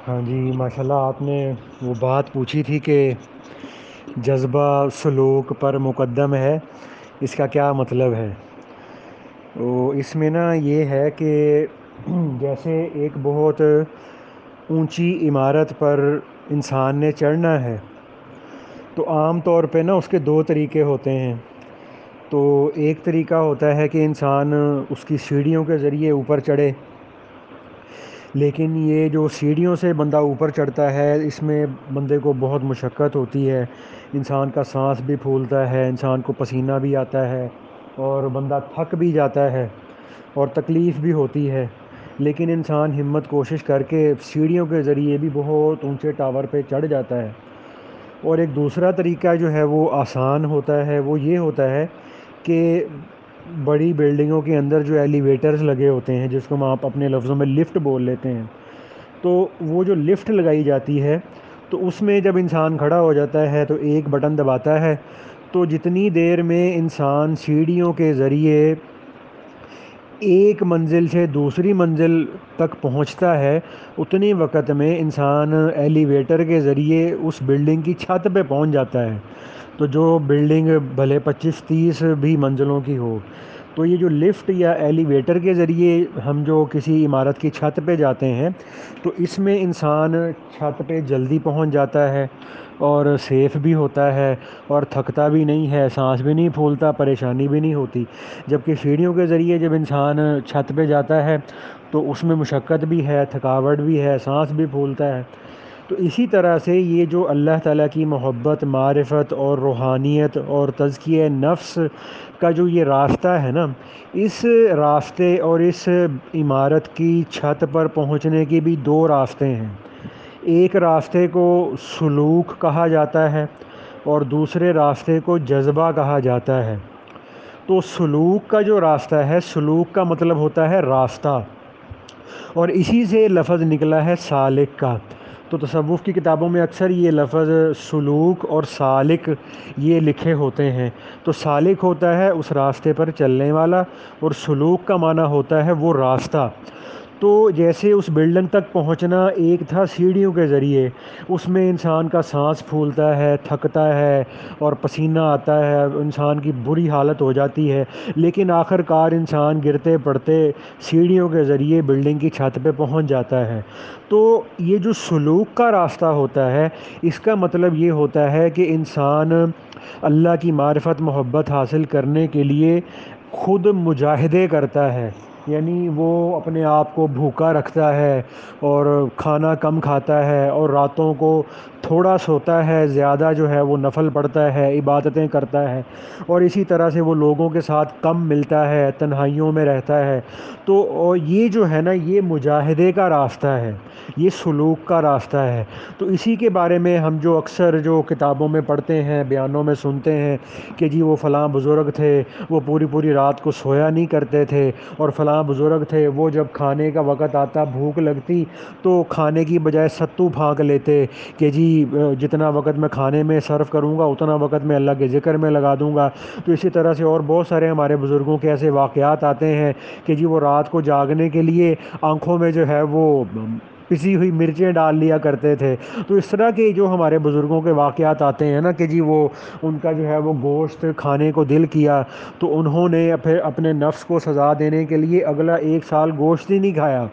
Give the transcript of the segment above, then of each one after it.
ہاں جی، ماشاءاللہ آپ نے وہ بات پوچھی تھی کہ جذبہ سلوک پر مقدم ہے، اس کا کیا مطلب ہے؟ تو اس میں نا یہ ہے کہ جیسے ایک بہت اونچی عمارت پر انسان نے چڑھنا ہے تو عام طور پہ نا اس کے دو طریقے ہوتے ہیں۔ تو ایک طریقہ ہوتا ہے کہ انسان اس کی سیڑھیوں کے ذریعے اوپر چڑھے، لیکن یہ جو سیڑھیوں سے بندہ اوپر چڑھتا ہے اس میں بندے کو بہت مشقت ہوتی ہے، انسان کا سانس بھی پھولتا ہے، انسان کو پسینہ بھی آتا ہے اور بندہ تھک بھی جاتا ہے اور تکلیف بھی ہوتی ہے، لیکن انسان ہمت کوشش کر کے سیڑھیوں کے ذریعے بھی بہت اونچے ٹاور پہ چڑھ جاتا ہے۔ اور ایک دوسرا طریقہ جو ہے وہ آسان ہوتا ہے، وہ یہ ہوتا ہے کہ بڑی بلڈنگوں کے اندر جو ایلیویٹرز لگے ہوتے ہیں، جس کو ہم آپ اپنے لفظوں میں لفٹ بول لیتے ہیں، تو وہ جو لفٹ لگائی جاتی ہے تو اس میں جب انسان کھڑا ہو جاتا ہے تو ایک بٹن دباتا ہے، تو جتنی دیر میں انسان سیڑھیوں کے ذریعے ایک منزل سے دوسری منزل تک پہنچتا ہے، اتنی وقت میں انسان ایلیویٹر کے ذریعے اس بلڈنگ کی چھت پہ پہنچ جاتا ہے۔ تو جو بلڈنگ بھلے 25-30 بھی منزلوں کی ہو، تو یہ جو لفٹ یا ایلیویٹر کے ذریعے ہم جو کسی عمارت کی چھت پہ جاتے ہیں تو اس میں انسان چھت پہ جلدی پہنچ جاتا ہے اور سیف بھی ہوتا ہے اور تھکتا بھی نہیں ہے، سانس بھی نہیں پھولتا، پریشانی بھی نہیں ہوتی۔ جبکہ سیڑھیوں کے ذریعے جب انسان چھت پہ جاتا ہے تو اس میں مشقت بھی ہے، تھکاوٹ بھی ہے، سانس بھی پھولتا ہے۔ تو اسی طرح سے یہ جو اللہ تعالیٰ کی محبت، معرفت اور روحانیت اور تزکیہ نفس کا جو یہ راستہ ہے نا، اس راستے اور اس عمارت کی چھت پر پہنچنے کے بھی دو راستے ہیں۔ ایک راستے کو سلوک کہا جاتا ہے اور دوسرے راستے کو جذبہ کہا جاتا ہے۔ تو سلوک کا جو راستہ ہے، سلوک کا مطلب ہوتا ہے راستہ، اور اسی سے لفظ نکلا ہے سالک کا۔ تو تصوف کی کتابوں میں اکثر یہ لفظ سلوک اور سالک یہ لکھے ہوتے ہیں۔ تو سالک ہوتا ہے اس راستے پر چلنے والا، اور سلوک کا معنی ہوتا ہے وہ راستہ۔ تو جیسے اس بلڈنگ تک پہنچنا ایک تھا سیڑھیوں کے ذریعے، اس میں انسان کا سانس پھولتا ہے، تھکتا ہے اور پسینہ آتا ہے، انسان کی بری حالت ہو جاتی ہے، لیکن آخر کار انسان گرتے پڑتے سیڑھیوں کے ذریعے بلڈنگ کی چھت پہ پہنچ جاتا ہے۔ تو یہ جو سلوک کا راستہ ہوتا ہے، اس کا مطلب یہ ہوتا ہے کہ انسان اللہ کی معرفت محبت حاصل کرنے کے لیے خود مجاہدے کرتا ہے، یعنی وہ اپنے آپ کو بھوکا رکھتا ہے اور کھانا کم کھاتا ہے اور راتوں کو تھوڑا سوتا ہے، زیادہ جو ہے وہ نفل پڑھتا ہے، عبادتیں کرتا ہے، اور اسی طرح سے وہ لوگوں کے ساتھ کم ملتا ہے، تنہائیوں میں رہتا ہے۔ تو یہ جو ہے نا، یہ مجاہدے کا راستہ ہے، یہ سلوک کا راستہ ہے۔ تو اسی کے بارے میں ہم جو اکثر جو کتابوں میں پڑھتے ہیں، بیانوں میں سنتے ہیں کہ جی وہ فلاں بزرگ تھے، وہ پوری پوری رات کو سویا نہیں کرتے تھے، اور فلاں بزرگ تھے وہ جب کھانے کا وقت آتا، بھوک لگتی تو کھانے کی بجائے ستو پھانک لیتے کہ جی جتنا وقت میں کھانے میں صرف کروں گا اتنا وقت میں اللہ کے ذکر میں لگا دوں گا۔ تو اسی طرح سے اور بہت سارے ہمارے بزرگوں کے ایسے واقعات آتے ہیں کہ جی وہ رات کو جاگنے کے لیے آنکھوں میں جو ہے وہ پسی ہوئی مرچیں ڈال لیا کرتے تھے۔ تو اس طرح کے جو ہمارے بزرگوں کے واقعات آتے ہیں نا کہ جی وہ ان کا جو ہے وہ گوشت کھانے کو دل کیا تو انہوں نے پھر اپنے نفس کو سزا دینے کے لیے اگلا 1 سال گوشت ہی نہیں کھایا۔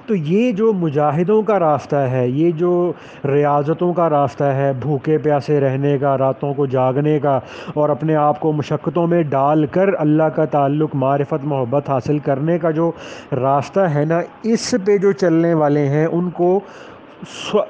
تو یہ جو مجاہدوں کا راستہ ہے، یہ جو ریاضتوں کا راستہ ہے، بھوکے پیاسے رہنے کا، راتوں کو جاگنے کا، اور اپنے آپ کو مشقتوں میں ڈال کر اللہ کا تعلق، معرفت محبت حاصل کرنے کا جو راستہ ہے نا، اس پہ جو چلنے والے ہیں ان کو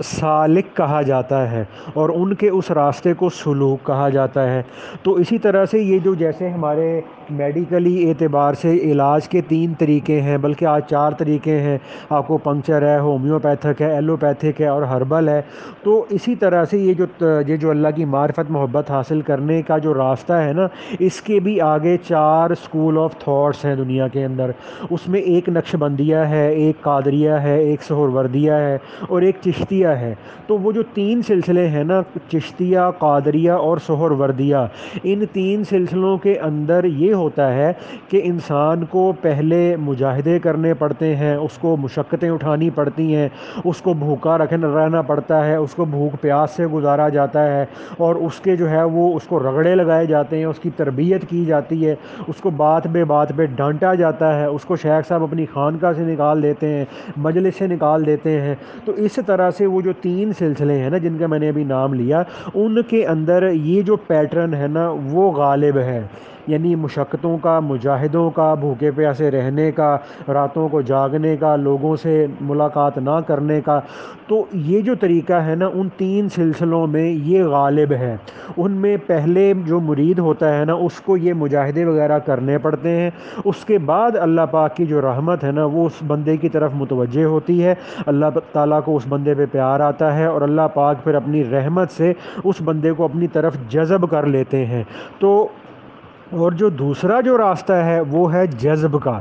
سالک کہا جاتا ہے، اور ان کے اس راستے کو سلوک کہا جاتا ہے۔ تو اسی طرح سے یہ جو جیسے ہمارے میڈیکلی اعتبار سے علاج کے 3 طریقے ہیں، بلکہ آج 4 طریقے ہیں، آپ کو پنکچر ہے، ہومیوپیتھک ہے، ایلوپیتھک ہے اور ہربل ہے۔ تو اسی طرح سے یہ جو اللہ کی معرفت محبت حاصل کرنے کا جو راستہ ہے نا، اس کے بھی آگے 4 اسکول آف تھاٹس ہیں دنیا کے اندر۔ اس میں ایک نقش بندیہ ہے، ایک قادریہ ہے، ایک سہروردیہ ہے اور ایک چشتیہ ہے۔ تو وہ جو 3 سلسلے ہیں نا، چشتیہ، قادریہ اور سہروردیہ، ان 3 سلسلوں کے اندر یہ ہوتا ہے کہ انسان کو پہلے مجاہدے کرنے پڑتے ہیں، اس کو مشقتیں اٹھانی پڑتی ہیں، اس کو بھوکا رہنا پڑتا ہے، اس کو بھوک پیاس سے گزارا جاتا ہے، اور اس کے جو ہے وہ اس کو رگڑے لگائے جاتے ہیں، اس کی تربیت کی جاتی ہے، اس کو بات بے ڈانٹا جاتا ہے، اس کو شیخ صاحب اپنی خانقاہ سے نکال دیتے ہیں، مجلس سے نکال دیتے ہیں۔ تو اس طرح سے وہ جو تین سلسلے ہیں نا جن کا میں نے ابھی نام لیا، ان کے اندر یہ جو پیٹرن ہے نا وہ غالب ہے، یعنی مشقتوں کا، مجاہدوں کا، بھوکے پیاسے رہنے کا، راتوں کو جاگنے کا، لوگوں سے ملاقات نہ کرنے کا۔ تو یہ جو طریقہ ہے نا ان تین سلسلوں میں یہ غالب ہے۔ ان میں پہلے جو مرید ہوتا ہے نا اس کو یہ مجاہدے وغیرہ کرنے پڑتے ہیں، اس کے بعد اللہ پاک کی جو رحمت ہے نا وہ اس بندے کی طرف متوجہ ہوتی ہے، اللہ تعالیٰ کو اس بندے پہ پیار آتا ہے، اور اللہ پاک پھر اپنی رحمت سے اس بندے کو اپنی طرف جذب کر لیتے ہیں۔ تو اور جو دوسرا جو راستہ ہے وہ ہے جذب کا۔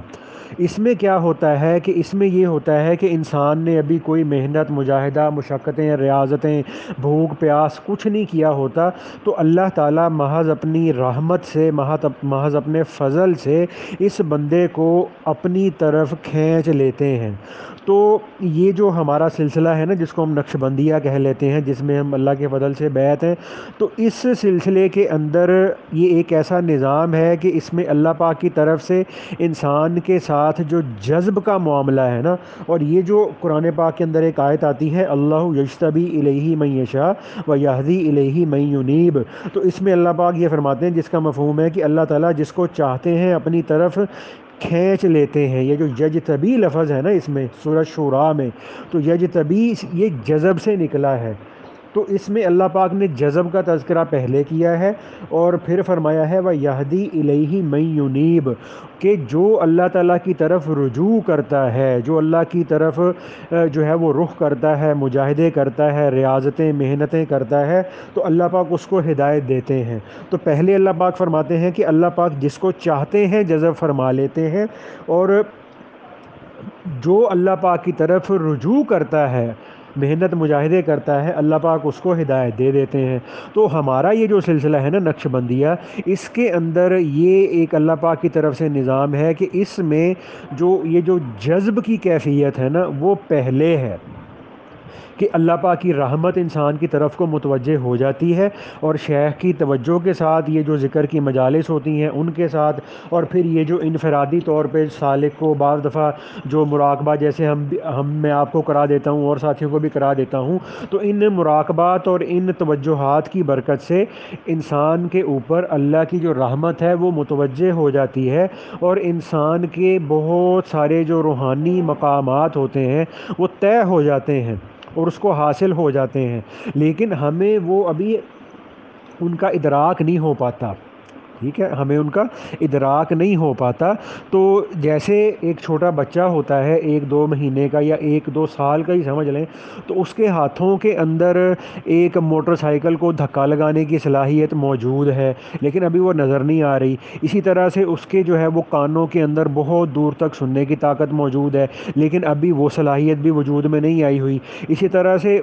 اس میں کیا ہوتا ہے کہ اس میں یہ ہوتا ہے کہ انسان نے ابھی کوئی محنت، مجاہدہ، مشقتیں، ریاضتیں، بھوک پیاس کچھ نہیں کیا ہوتا، تو اللہ تعالیٰ محض اپنی رحمت سے، محض اپنے فضل سے اس بندے کو اپنی طرف کھینچ لیتے ہیں۔ تو یہ جو ہمارا سلسلہ ہے نا جس کو ہم نقش بندیہ کہہ لیتے ہیں، جس میں ہم اللہ کے فضل سے بیعت ہیں، تو اس سلسلے کے اندر یہ ایک ایسا نظام ہے کہ اس میں اللہ پاک کی طرف سے انسان کے ساتھ جو جذب کا معاملہ ہے نا، اور یہ جو قرآن پاک کے اندر ایک آیت آتی ہے، اللہ یجتبی الیہ من یشاء و یہدی الیہ من ینیب، تو اس میں اللہ پاک یہ فرماتے ہیں جس کا مفہوم ہے کہ اللہ تعالیٰ جس کو چاہتے ہیں اپنی طرف کھینچ لیتے ہیں۔ یہ جو یجتبی لفظ ہے نا اس میں سورۃ شورى میں، تو یجتبی یہ جذب سے نکلا ہے۔ تو اس میں اللہ پاک نے جذب کا تذکرہ پہلے کیا ہے، اور پھر فرمایا ہے وَيَهْدِي إِلَيْهِ مَن يُنِيبُ، کہ جو اللہ تعالیٰ کی طرف رجوع کرتا ہے، جو اللہ کی طرف جو ہے وہ رخ کرتا ہے، مجاہدے کرتا ہے، ریاضتیں، محنتیں کرتا ہے، تو اللہ پاک اس کو ہدایت دیتے ہیں۔ تو پہلے اللہ پاک فرماتے ہیں کہ اللہ پاک جس کو چاہتے ہیں جذب فرما لیتے ہیں، اور جو اللہ پاک کی طرف رجوع کرتا ہے، محنت مجاہدے کرتا ہے، اللہ پاک اس کو ہدایت دے دیتے ہیں۔ تو ہمارا یہ جو سلسلہ ہے نا نقش بندیہ، اس کے اندر یہ ایک اللہ پاک کی طرف سے نظام ہے کہ اس میں یہ جو جذب کی کیفیت ہے نا وہ پہلے ہے، کہ اللہ پاک کی رحمت انسان کی طرف کو متوجہ ہو جاتی ہے، اور شیخ کی توجہ کے ساتھ یہ جو ذکر کی مجالس ہوتی ہیں ان کے ساتھ، اور پھر یہ جو انفرادی طور پہ سالک کو بعض دفعہ جو مراقبہ جیسے میں آپ کو کرا دیتا ہوں اور ساتھیوں کو بھی کرا دیتا ہوں، تو ان مراقبات اور ان توجہات کی برکت سے انسان کے اوپر اللہ کی جو رحمت ہے وہ متوجہ ہو جاتی ہے، اور انسان کے بہت سارے جو روحانی مقامات ہوتے ہیں وہ طے ہو جاتے ہیں اور اس کو حاصل ہو جاتے ہیں، لیکن ہمیں وہ ابھی ان کا ادراک نہیں ہو پاتا۔ ٹھیک ہے، ہمیں ان کا ادراک نہیں ہو پاتا۔ تو جیسے ایک چھوٹا بچہ ہوتا ہے 1-2 مہینے کا یا 1-2 سال کا ہی سمجھ لیں، تو اس کے ہاتھوں کے اندر ایک موٹر سائیکل کو دھکا لگانے کی صلاحیت موجود ہے، لیکن ابھی وہ نظر نہیں آ رہی۔ اسی طرح سے اس کے جو ہے وہ کانوں کے اندر بہت دور تک سننے کی طاقت موجود ہے، لیکن ابھی وہ صلاحیت بھی وجود میں نہیں آئی ہوئی۔ اسی طرح سے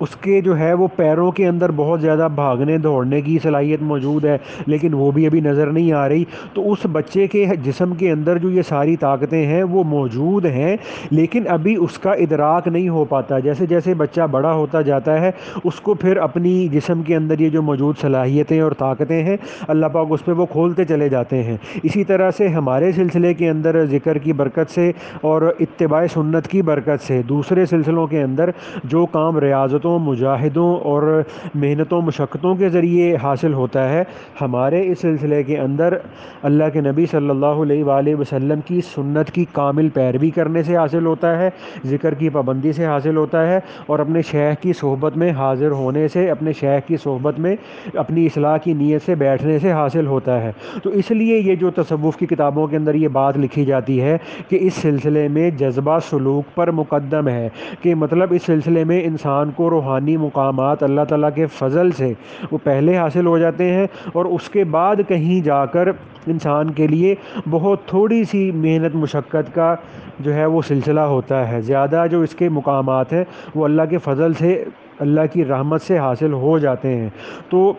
اس کے جو ہے وہ پیروں کے اندر بہت زیادہ بھاگنے دوڑنے کی صلاحیت موجود ہے، لیکن وہ بھی ابھی نظر نہیں آ رہی۔ تو اس بچے کے جسم کے اندر جو یہ ساری طاقتیں ہیں وہ موجود ہیں، لیکن ابھی اس کا ادراک نہیں ہو پاتا۔ جیسے جیسے بچہ بڑا ہوتا جاتا ہے اس کو پھر اپنی جسم کے اندر یہ جو موجود صلاحیتیں اور طاقتیں ہیں اللہ پاک اس پہ وہ کھولتے چلے جاتے ہیں۔ اسی طرح سے ہمارے سلسلے کے اندر ذکر کی برکت سے اور اتباع سنت کی برکت سے دوسرے سلسلوں کے اندر جو کام ریاضتوں، مجاہدوں اور محنتوں مشقتوں کے ذریعے حاصل ہوتا ہے، ہمارے اس سلسلے کے اندر اللہ کے نبی صلی اللہ علیہ وآلہ وسلم کی سنت کی کامل پیروی کرنے سے حاصل ہوتا ہے، ذکر کی پابندی سے حاصل ہوتا ہے، اور اپنے شیخ کی صحبت میں حاضر ہونے سے، اپنے شیخ کی صحبت میں اپنی اصلاح کی نیت سے بیٹھنے سے حاصل ہوتا ہے۔ تو اس لیے یہ جو تصوف کی کتابوں کے اندر یہ بات لکھی جاتی ہے کہ اس سلسلے میں جذبہ سلوک پر مقدم ہے، کہ مطلب اس سلسلے میں انسان کو روحانی مقامات اللہ تعالیٰ کے فضل سے وہ پہلے حاصل ہو جاتے ہیں، اور اس کے بعد کہیں جا کر انسان کے لیے بہت تھوڑی سی محنت مشقت کا جو ہے وہ سلسلہ ہوتا ہے، زیادہ جو اس کے مقامات ہیں وہ اللہ کے فضل سے، اللہ کی رحمت سے حاصل ہو جاتے ہیں۔ تو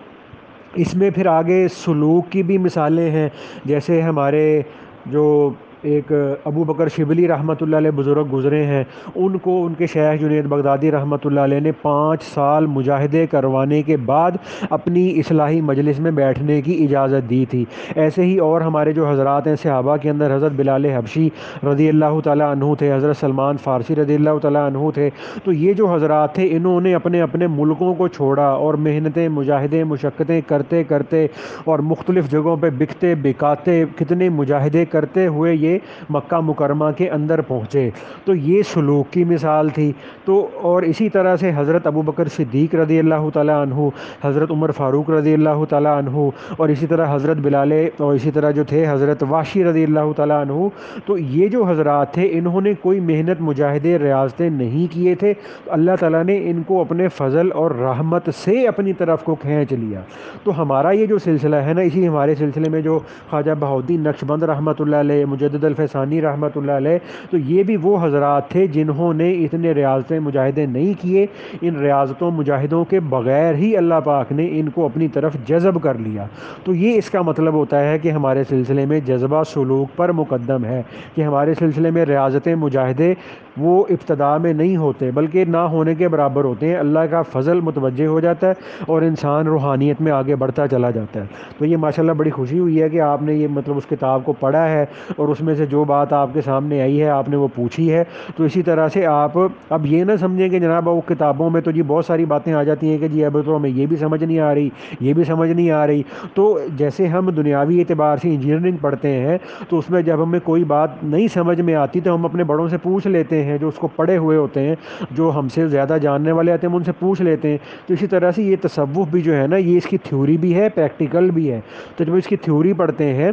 اس میں پھر آگے سلوک کی بھی مثالیں ہیں، جیسے ہمارے جو ایک ابو بکر شبلی رحمۃ اللہ علیہ بزرگ گزرے ہیں، ان کو ان کے شیخ جنید بغدادی رحمۃ اللہ علیہ نے 5 سال مجاہدے کروانے کے بعد اپنی اصلاحی مجلس میں بیٹھنے کی اجازت دی تھی۔ ایسے ہی اور ہمارے جو حضرات ہیں صحابہ کے اندر، حضرت بلال حبشی رضی اللہ تعالیٰ عنہ تھے، حضرت سلمان فارسی رضی اللہ تعالیٰ عنہ تھے۔ تو یہ جو حضرات تھے، انہوں نے اپنے اپنے ملکوں کو چھوڑا اور محنتیں مجاہدے مشقتیں کرتے کرتے اور مختلف جگہوں پہ بکتے بکاتے کتنے مجاہدے کرتے ہوئے یہ مکہ مکرمہ کے اندر پہنچے۔ تو یہ سلوک کی مثال تھی۔ تو اور اسی طرح سے حضرت ابو بکر صدیق رضی اللہ تعالیٰ عنہ، حضرت عمر فاروق رضی اللہ تعالیٰ عنہ، اور اسی طرح حضرت بلال، اور اسی طرح جو تھے حضرت وحشی رضی اللہ تعالیٰ عنہ، تو یہ جو حضرات تھے انہوں نے کوئی محنت مجاہدے ریاضتیں نہیں کیے تھے، تو اللہ تعالیٰ نے ان کو اپنے فضل اور رحمت سے اپنی طرف کو کھینچ لیا۔ تو ہمارا یہ جو سلسلہ ہے نا، اسی ہمارے سلسلے میں جو خواجہ بہاؤالدین نقشبند رحمۃ اللہ علیہ، مجدد الفسانی رحمۃ اللہ علیہ، تو یہ بھی وہ حضرات تھے جنہوں نے اتنے ریاضتیں مجاہدے نہیں کیے۔ ان ریاضتوں مجاہدوں کے بغیر ہی اللہ پاک نے ان کو اپنی طرف جذب کر لیا۔ تو یہ اس کا مطلب ہوتا ہے کہ ہمارے سلسلے میں جذبہ سلوک پر مقدم ہے، کہ ہمارے سلسلے میں ریاضتیں مجاہدے وہ ابتدا میں نہیں ہوتے بلکہ نہ ہونے کے برابر ہوتے ہیں۔ اللہ کا فضل متوجہ ہو جاتا ہے اور انسان روحانیت میں آگے بڑھتا چلا جاتا ہے۔ تو یہ ماشاءاللہ بڑی خوشی ہوئی ہے کہ آپ نے یہ مطلب اس کتاب کو پڑھا ہے اور اس میں سے جو بات آپ کے سامنے آئی ہے آپ نے وہ پوچھی ہے۔ تو اسی طرح سے آپ اب یہ نہ سمجھیں کہ جناب وہ کتابوں میں تو جی بہت ساری باتیں آ جاتی ہیں کہ جی اب تو ہمیں یہ بھی سمجھ نہیں آ رہی، یہ بھی سمجھ نہیں آ رہی۔ تو جیسے ہم دنیاوی اعتبار سے انجینئرنگ پڑھتے ہیں تو اس میں جب ہمیں کوئی بات نہیں سمجھ میں آتی تو ہم اپنے بڑوں سے پوچھ لیتے ہیں جو اس کو پڑھے ہوئے ہوتے ہیں، جو ہم سے زیادہ جاننے والے آتے ہیں ہم ان سے پوچھ لیتے ہیں۔ تو اسی طرح سے یہ تصوف بھی جو ہے نا، یہ اس کی تھیوری بھی ہے، پریکٹیکل بھی ہے۔ تو جب اس کی تھیوری پڑھتے ہیں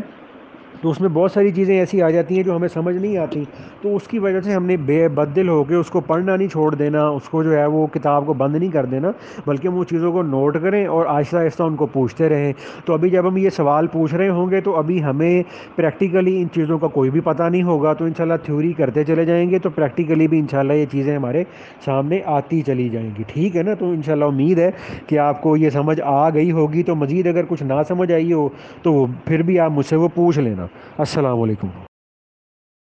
تو اس میں بہت ساری چیزیں ایسی آ جاتی ہیں جو ہمیں سمجھ نہیں آتی، تو اس کی وجہ سے ہم نے بے بدل ہو کے اس کو پڑھنا نہیں چھوڑ دینا، اس کو جو ہے وہ کتاب کو بند نہیں کر دینا، بلکہ وہ چیزوں کو نوٹ کریں اور آہستہ آہستہ ان کو پوچھتے رہیں۔ تو ابھی جب ہم یہ سوال پوچھ رہے ہوں گے تو ابھی ہمیں پریکٹیکلی ان چیزوں کا کوئی بھی پتہ نہیں ہوگا، تو انشاءاللہ تھیوری کرتے چلے جائیں گے تو پریکٹیکلی بھی انشاءاللہ یہ چیزیں ہمارے سامنے آتی چلی جائیں گی، ٹھیک ہے نا؟ تو انشاءاللہ امید ہے کہ آپ کو یہ سمجھ آ گئی ہوگی۔ تو مزید اگر کچھ نہ سمجھ آئی ہو تو پھر بھی آپ مجھ سے وہ پوچھ لینا۔ السلام علیکم۔